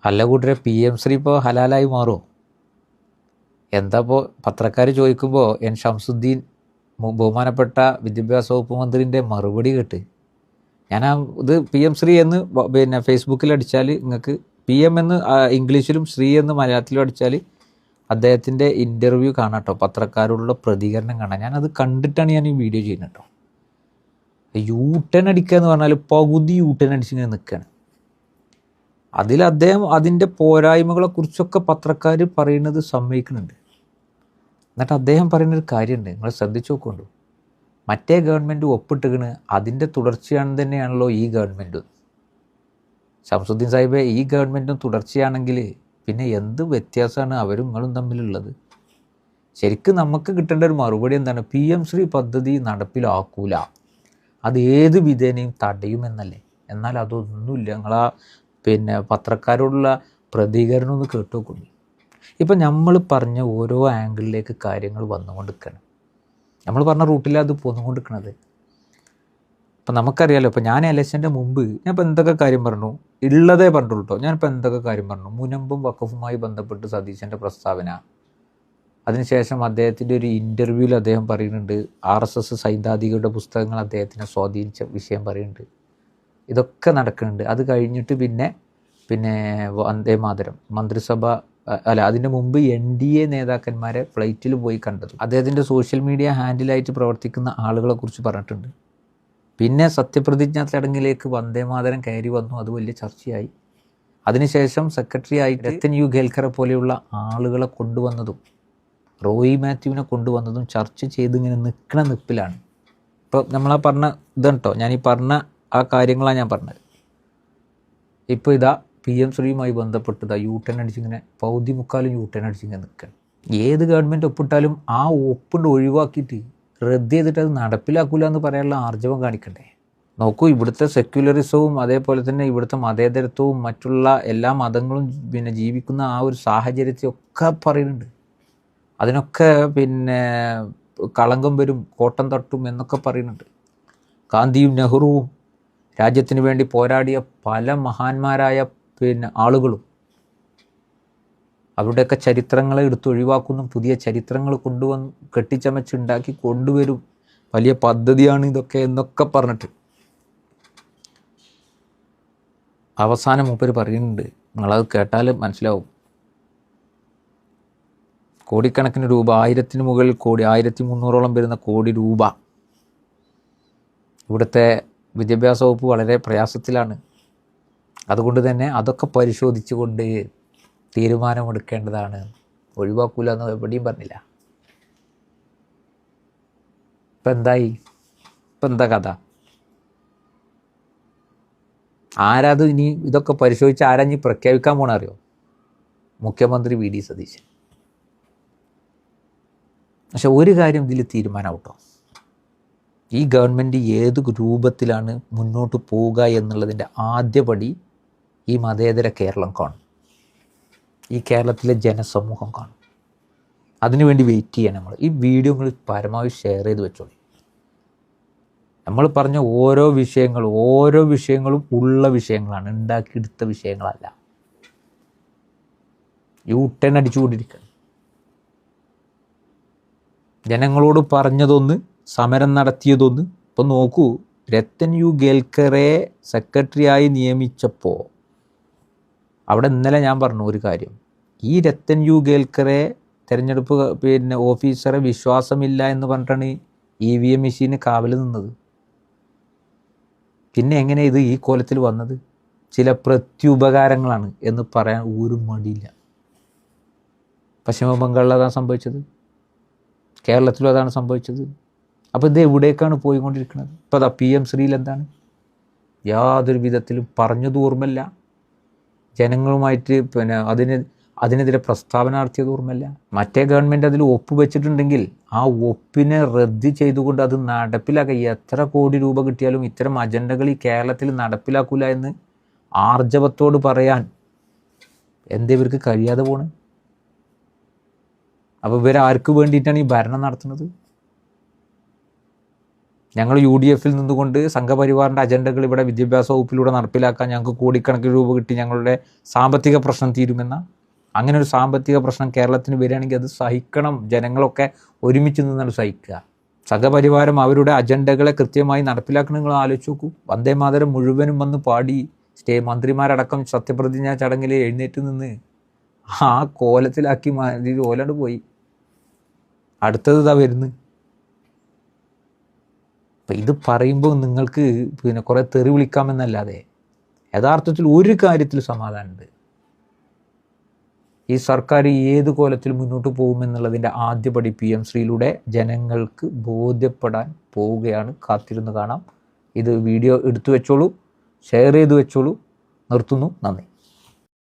അല്ല കൂട്ടരെ PM ശ്രീ ഇപ്പോൾ ഹലാലായി മാറുമോ? എന്താ ഇപ്പോൾ പത്രക്കാർ ചോദിക്കുമ്പോൾ ഷംസുദ്ദീൻ ബഹുമാനപ്പെട്ട വിദ്യാഭ്യാസ വകുപ്പ് മന്ത്രിൻ്റെ മറുപടി കേട്ട് ഞാൻ ഇത് PM ശ്രീ എന്ന് പിന്നെ ഫേസ്ബുക്കിൽ അടിച്ചാൽ നിങ്ങൾക്ക് PM എന്ന് ഇംഗ്ലീഷിലും ശ്രീ എന്ന് മലയാളത്തിലും അടിച്ചാൽ അദ്ദേഹത്തിൻ്റെ ഇൻ്റർവ്യൂ കാണാം കേട്ടോ, പത്രക്കാരോടുള്ള പ്രതികരണം കാണാം. ഞാനത് കണ്ടിട്ടാണ് ഞാൻ ഈ വീഡിയോ ചെയ്യുന്നത് കേട്ടോ. യൂട്ടേൺ അടിക്കുക എന്ന് പറഞ്ഞാൽ പകുതി യൂട്ടേൺ അടിച്ചിങ്ങനെ നിൽക്കുകയാണ്. അതിൽ അദ്ദേഹം അതിൻ്റെ പോരായ്മകളെക്കുറിച്ചൊക്കെ പത്രക്കാർ പറയുന്നത് സമ്മതിക്കുന്നുണ്ട്. എന്നിട്ട് അദ്ദേഹം പറയുന്നൊരു കാര്യമുണ്ട്, നിങ്ങൾ ശ്രദ്ധിച്ചു നോക്കൊണ്ടു. മറ്റേ ഗവൺമെൻറ് ഒപ്പിട്ടുകണ്, അതിൻ്റെ തുടർച്ചയാണ് തന്നെയാണല്ലോ ഈ ഗവൺമെൻറ്. ശംസുദ്ദീൻ സാഹിബെ, ഈ ഗവൺമെൻറ്റും തുടർച്ചയാണെങ്കിൽ പിന്നെ എന്ത് വ്യത്യാസമാണ് അവരും നിങ്ങളും തമ്മിലുള്ളത്? ശരിക്കും നമുക്ക് കിട്ടേണ്ട ഒരു മറുപടി എന്താണ്? PM ശ്രീ പദ്ധതി നടപ്പിലാക്കൂല, അത് ഏത് വിധേനയും തടയുമെന്നല്ലേ. എന്നാൽ അതൊന്നുമില്ല. നിങ്ങളാ പത്രക്കാരോടുള്ള പ്രതികരണം ഒന്ന് കേട്ടു നോക്കുന്നു. ഇപ്പം നമ്മൾ പറഞ്ഞ ഓരോ ആംഗിളിലേക്ക് കാര്യങ്ങൾ വന്നുകൊണ്ടിരിക്കണം. നമ്മൾ പറഞ്ഞ റൂട്ടിലാണ് അത് പോന്നുകൊണ്ടിരിക്കണത്. അപ്പം നമുക്കറിയാലോ, ഇപ്പം ഞാൻ ഇലക്ഷൻ്റെ മുമ്പ് ഞാനിപ്പോൾ എന്തൊക്കെ കാര്യം പറഞ്ഞു, ഉള്ളതേ പറഞ്ഞുള്ളൂ കേട്ടോ. ഞാനിപ്പോൾ എന്തൊക്കെ കാര്യം പറഞ്ഞു, മുനമ്പും വഖഫുമായി ബന്ധപ്പെട്ട് സതീശൻ്റെ പ്രസ്താവന, അതിനുശേഷം അദ്ദേഹത്തിൻ്റെ ഒരു ഇൻ്റർവ്യൂവിൽ അദ്ദേഹം പറയുന്നുണ്ട് RSS സൈദ്ധാന്തികരുടെ പുസ്തകങ്ങൾ അദ്ദേഹത്തിനെ സ്വാധീനിച്ച വിഷയം പറയുന്നുണ്ട്. ഇതൊക്കെ നടക്കുന്നുണ്ട്. അത് കഴിഞ്ഞിട്ട് പിന്നെ വന്ദേമാതരം മന്ത്രിസഭ അതിൻ്റെ മുമ്പ് NDA നേതാക്കന്മാരെ ഫ്ലൈറ്റിൽ പോയി കണ്ടത് അദ്ദേഹത്തിൻ്റെ സോഷ്യൽ മീഡിയ ഹാൻഡിലായിട്ട് പ്രവർത്തിക്കുന്ന ആളുകളെക്കുറിച്ച് പറഞ്ഞിട്ടുണ്ട്. പിന്നെ സത്യപ്രതിജ്ഞാ ചടങ്ങിലേക്ക് വന്ദേമാതരം കയറി വന്നു, അത് വലിയ ചർച്ചയായി. അതിനുശേഷം സെക്രട്ടറി ആയിട്ട് രത്തൻ യു ഖേൽക്കറെ പോലെയുള്ള ആളുകളെ കൊണ്ടുവന്നതും റോയി മാത്യുവിനെ കൊണ്ടുവന്നതും ചർച്ച ചെയ്ത് ഇങ്ങനെ നിൽക്കണ നിപ്പിലാണ്. ഇപ്പോൾ നമ്മളാ പറഞ്ഞ ഇതാണ് കേട്ടോ, ഞാൻ ഈ പറഞ്ഞ ആ കാര്യങ്ങളാണ് ഞാൻ പറഞ്ഞത്. ഇപ്പോൾ ഇതാ PM ശ്രീയുമായി ബന്ധപ്പെട്ടതാ യൂട്ടേൺ അടിച്ചിങ്ങനെ പൗതി മുക്കാലും യൂട്ടേൺ അടിച്ചിങ്ങനെ നിൽക്കുകയാണ്. ഏത് ഗവൺമെൻറ് ഒപ്പിട്ടാലും ആ ഒപ്പിണ്ട് ഒഴിവാക്കിയിട്ട് റദ്ദ് ചെയ്തിട്ട് അത് നടപ്പിലാക്കൂല എന്ന് പറയാനുള്ള ആർജവം കാണിക്കണ്ടേ? നോക്കൂ, ഇവിടുത്തെ സെക്യുലറിസവും അതേപോലെ തന്നെ ഇവിടുത്തെ മതേതരത്വവും മറ്റുള്ള എല്ലാ മതങ്ങളും ജീവിക്കുന്ന ആ ഒരു സാഹചര്യത്തെ ഒക്കെ പറയുന്നുണ്ട്. അതിനൊക്കെ കളങ്കം വരും, കോട്ടം തട്ടും എന്നൊക്കെ പറയുന്നുണ്ട്. ഗാന്ധിയും നെഹ്റുവും രാജ്യത്തിന് വേണ്ടി പോരാടിയ പല മഹാന്മാരായ ആളുകളും അവരുടെയൊക്കെ ചരിത്രങ്ങളെ എടുത്തൊഴിവാക്കുന്നു, പുതിയ ചരിത്രങ്ങൾ കൊണ്ടുവന്ന് കെട്ടിച്ചമച്ചുണ്ടാക്കി കൊണ്ടുവരും, വലിയ പദ്ധതിയാണ് ഇതൊക്കെ എന്നൊക്കെ പറഞ്ഞിട്ട് അവസാനം മൂപ്പര് പറയുന്നുണ്ട്, നിങ്ങളത് കേട്ടാൽ മനസ്സിലാവും. കോടിക്കണക്കിന് രൂപ, 1000-ന് മുകളിൽ കോടി, 1300-ഓളം വരുന്ന കോടി രൂപ. ഇവിടുത്തെ വിദ്യാഭ്യാസ വകുപ്പ് വളരെ പ്രയാസത്തിലാണ്. അതുകൊണ്ട് തന്നെ അതൊക്കെ പരിശോധിച്ചുകൊണ്ട് തീരുമാനമെടുക്കേണ്ടതാണ്, ഒഴിവാക്കൂല എന്ന് എവിടെയും പറഞ്ഞില്ല. ഇപ്പം എന്തായി? ഇപ്പം എന്താ കഥ? ആരാത് ഇനി ഇതൊക്കെ പരിശോധിച്ച് ആരാ ഇനി പ്രഖ്യാപിക്കാൻ പോണ അറിയോ? മുഖ്യമന്ത്രി VD സതീശൻ. പക്ഷെ ഒരു കാര്യം ഇതിൽ തീരുമാനമാവും കേട്ടോ, ഈ ഗവൺമെൻറ് ഏത് രൂപത്തിലാണ് മുന്നോട്ട് പോവുക എന്നുള്ളതിൻ്റെ ആദ്യപടി ഈ മതേതര കേരളം കാണും, ഈ കേരളത്തിലെ ജനസമൂഹം കാണും. അതിനുവേണ്ടി വെയിറ്റ് ചെയ്യാൻ നമ്മൾ ഈ വീഡിയോ നിങ്ങൾ പരമാവധി ഷെയർ ചെയ്ത് വെച്ചോളൂ. നമ്മൾ പറഞ്ഞ ഓരോ വിഷയങ്ങളും ഉള്ള വിഷയങ്ങളാണ്, ഉണ്ടാക്കിയെടുത്ത വിഷയങ്ങളല്ല. യൂട്ടേൺ അടിച്ചുകൊണ്ടിരിക്കുക. ജനങ്ങളോട് പറഞ്ഞതൊന്ന്, സമരം നടത്തിയതൊന്ന്. ഇപ്പം നോക്കൂ, രത്തൻ യു ഖേൽക്കറെ സെക്രട്ടറിയായി നിയമിച്ചപ്പോൾ അവിടെ ഇന്നലെ ഞാൻ പറഞ്ഞു ഒരു കാര്യം, ഈ രത്തൻ യു ഖേൽക്കറെ തിരഞ്ഞെടുപ്പ് ഓഫീസറെ വിശ്വാസമില്ല എന്ന് പറഞ്ഞിട്ടാണ് EVM മെഷീന് കാവൽ നിന്നത്. പിന്നെ എങ്ങനെ ഇത് ഈ കോലത്തിൽ വന്നത്? ചില പ്രത്യുപകാരങ്ങളാണ് എന്ന് പറയാൻ ഒരു മടിയില്ല. പശ്ചിമ ബംഗാളിൽ അതാണ് സംഭവിച്ചത്, കേരളത്തിലും അതാണ് സംഭവിച്ചത്. അപ്പോൾ ഇത് എവിടേക്കാണ് പോയിക്കൊണ്ടിരിക്കുന്നത്? ഇപ്പോൾ അതാ PM ശ്രീയിൽ എന്താണ്? യാതൊരു വിധത്തിലും പറഞ്ഞത് ഓർമ്മയില്ല, ജനങ്ങളുമായിട്ട് അതിനെതിരെ പ്രസ്താവന നടത്തിയത് ഓർമ്മയില്ല. മറ്റേ ഗവൺമെൻറ് അതിൽ ഒപ്പ് വെച്ചിട്ടുണ്ടെങ്കിൽ ആ ഒപ്പിനെ റദ്ദ് ചെയ്തുകൊണ്ട് അത് നടപ്പിലാക്കുക. എത്ര കോടി രൂപ കിട്ടിയാലും ഇത്തരം അജണ്ടകൾ ഈ കേരളത്തിൽ നടപ്പിലാക്കൂല എന്ന് ആർജവത്തോട് പറയാൻ എന്തേ ഇവർക്ക് കഴിയാതെ പോണ്? അപ്പോൾ ഇവരാർക്ക് വേണ്ടിയിട്ടാണ് ഈ ഭരണം നടത്തുന്നത്? ഞങ്ങൾ UDF-ൽ നിന്നുകൊണ്ട് സംഘപരിവാറിൻ്റെ അജണ്ടകൾ ഇവിടെ വിദ്യാഭ്യാസ വകുപ്പിലൂടെ നടപ്പിലാക്കാൻ ഞങ്ങൾക്ക് കോടിക്കണക്കിന് രൂപ കിട്ടി, ഞങ്ങളുടെ സാമ്പത്തിക പ്രശ്നം തീരുമെന്ന അങ്ങനെ ഒരു സാമ്പത്തിക പ്രശ്നം കേരളത്തിന് വരികയാണെങ്കിൽ അത് സഹിക്കണം. ജനങ്ങളൊക്കെ ഒരുമിച്ച് നിന്നാണ് സഹിക്കുക. സംഘപരിവാരം അവരുടെ അജണ്ടകളെ കൃത്യമായി നടപ്പിലാക്കണം. നിങ്ങൾ ആലോചിച്ച് നോക്കൂ. വന്ദേ മാതരം മുഴുവനും വന്ന് പാടി മന്ത്രിമാരടക്കം സത്യപ്രതിജ്ഞാ ചടങ്ങിൽ എഴുന്നേറ്റ് നിന്ന് ആ കോലത്തിലാക്കി ഓലാണ്ട് പോയി. അടുത്തത് ഇതാ വരുന്നു. അപ്പം ഇത് പറയുമ്പോൾ നിങ്ങൾക്ക് കുറേ തെറി വിളിക്കാമെന്നല്ലാതെ യഥാർത്ഥത്തിൽ ഒരു കാര്യത്തിൽ സമാധാനമുണ്ട്. ഈ സർക്കാർ ഏത് കോലത്തിൽ മുന്നോട്ട് പോകുമെന്നുള്ളതിൻ്റെ ആദ്യപടി PM ശ്രീയിലൂടെ ജനങ്ങൾക്ക് ബോധ്യപ്പെടാൻ പോവുകയാണ്. കാത്തിരുന്ന് കാണാം. ഇത് വീഡിയോ എടുത്തു വെച്ചോളൂ, ഷെയർ ചെയ്ത് വെച്ചോളൂ. നിർത്തുന്നു. നന്ദി.